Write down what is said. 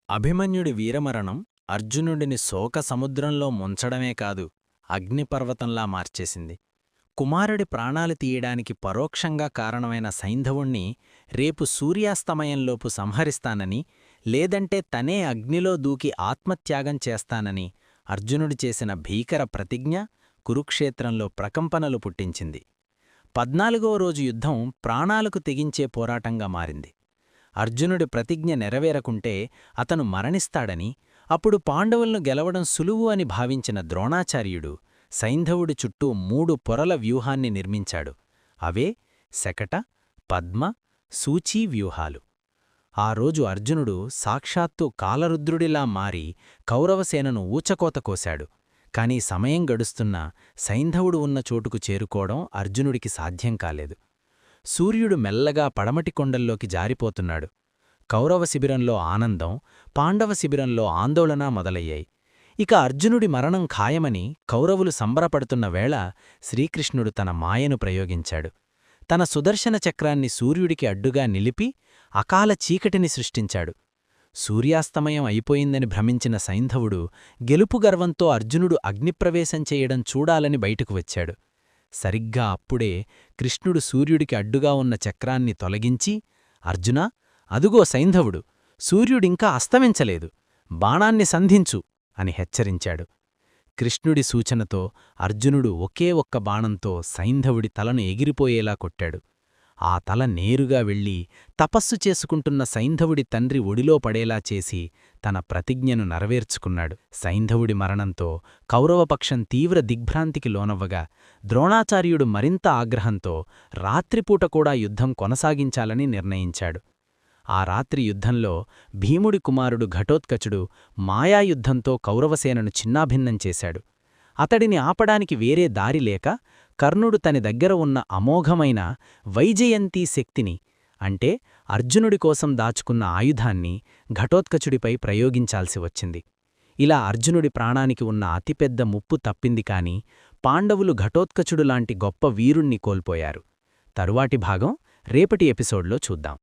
అభిమన్యుడి వీరమరణం అర్జునుడిని శోక సముద్రంలో ముంచడమే కాదు, అగ్నిపర్వతంలా మార్చేసింది. కుమారుడి ప్రాణాలు తీయడానికి పరోక్షంగా కారణమైన సైంధవుణ్ణి రేపు సూర్యాస్తమయంలోపు సంహరిస్తానని, లేదంటే తనే అగ్నిలో దూకి ఆత్మత్యాగం చేస్తానని అర్జునుడు చేసిన భీకర ప్రతిజ్ఞ కురుక్షేత్రంలో ప్రకంపనలు పుట్టించింది. 14వ రోజు యుద్ధం ప్రాణాలకు తెగించే పోరాటంగా మారింది. అర్జునుడి ప్రతిజ్ఞ నెరవేరకుంటే అతను మరణిస్తాడని, అప్పుడు పాండవులను గెలవడం సులువు అని భావించిన ద్రోణాచార్యుడు సైంధవుడి చుట్టూ 3 పొరల వ్యూహాన్ని నిర్మించాడు. అవే శకట, పద్మ, సూచీ వ్యూహాలు. ఆ రోజు అర్జునుడు సాక్షాత్తు కాలరుద్రుడిలా మారి కౌరవసేనను ఊచకోత కోశాడు. కాని సమయం గడుస్తున్నా సైంధవుడు ఉన్న చోటుకు చేరుకోవడం అర్జునుడికి సాధ్యం కాలేదు. సూర్యుడు మెల్లగా పడమటి కొండల్లోకి జారిపోతున్నాడు. కౌరవ శిబిరంలో ఆనందం, పాండవ శిబిరంలో ఆందోళన మొదలయ్యాయి. ఇక అర్జునుడి మరణం ఖాయమని కౌరవులు సంబరపడుతున్న వేళ శ్రీకృష్ణుడు తన మాయను ప్రయోగించాడు. తన సుదర్శన చక్రాన్ని సూర్యుడికి అడ్డుగా నిలిపి అకాల చీకటిని సృష్టించాడు. సూర్యాస్తమయం అయిపోయిందని భ్రమించిన సైంధవుడు గెలుపు గర్వంతో అర్జునుడు అగ్నిప్రవేశం చేయడం చూడాలని బయటకు వచ్చాడు. సరిగ్గా అప్పుడే కృష్ణుడు సూర్యుడికి అడ్డుగా ఉన్న చక్రాన్ని తొలగించి, అర్జునా, అదుగో సైంధవుడు, సూర్యుడింకా అస్తమించలేదు, బాణాన్ని సంధించు అని హెచ్చరించాడు. కృష్ణుడి సూచనతో అర్జునుడు ఒకే ఒక్క బాణంతో సైంధవుడి తలను ఎగిరిపోయేలా కొట్టాడు. ఆ తల నేరుగా వెళ్ళి తపస్సు చేసుకుంటున్న సైంధవుడి తండ్రి ఒడిలో పడేలా చేసి తన ప్రతిజ్ఞను నెరవేర్చుకున్నాడు. సైంధవుడి మరణంతో కౌరవపక్షం తీవ్ర దిగ్భ్రాంతికి లోనవ్వగా ద్రోణాచార్యుడు మరింత ఆగ్రహంతో రాత్రిపూట కూడా యుద్ధం కొనసాగించాలని నిర్ణయించాడు. ఆ రాత్రి యుద్ధంలో భీముడి కుమారుడు ఘటోత్కచుడు మాయాయుద్ధంతో కౌరవసేనను చిన్నాభిన్నం చేశాడు. అతడిని ఆపడానికి వేరే దారిలేక కర్ణుడు తని దగ్గర ఉన్న అమోఘమైన వైజయంతీ శక్తిని, అంటే అర్జునుడి కోసం దాచుకున్న ఆయుధాన్ని ఘటోత్కచుడిపై ప్రయోగించాల్సి వచ్చింది. ఇలా అర్జునుడి ప్రాణానికి ఉన్న అతిపెద్ద ముప్పు తప్పింది. కాని పాండవులు ఘటోత్కచుడులాంటి గొప్ప వీరుణ్ణి కోల్పోయారు. తరువాటి భాగం రేపటి ఎపిసోడ్లో చూద్దాం.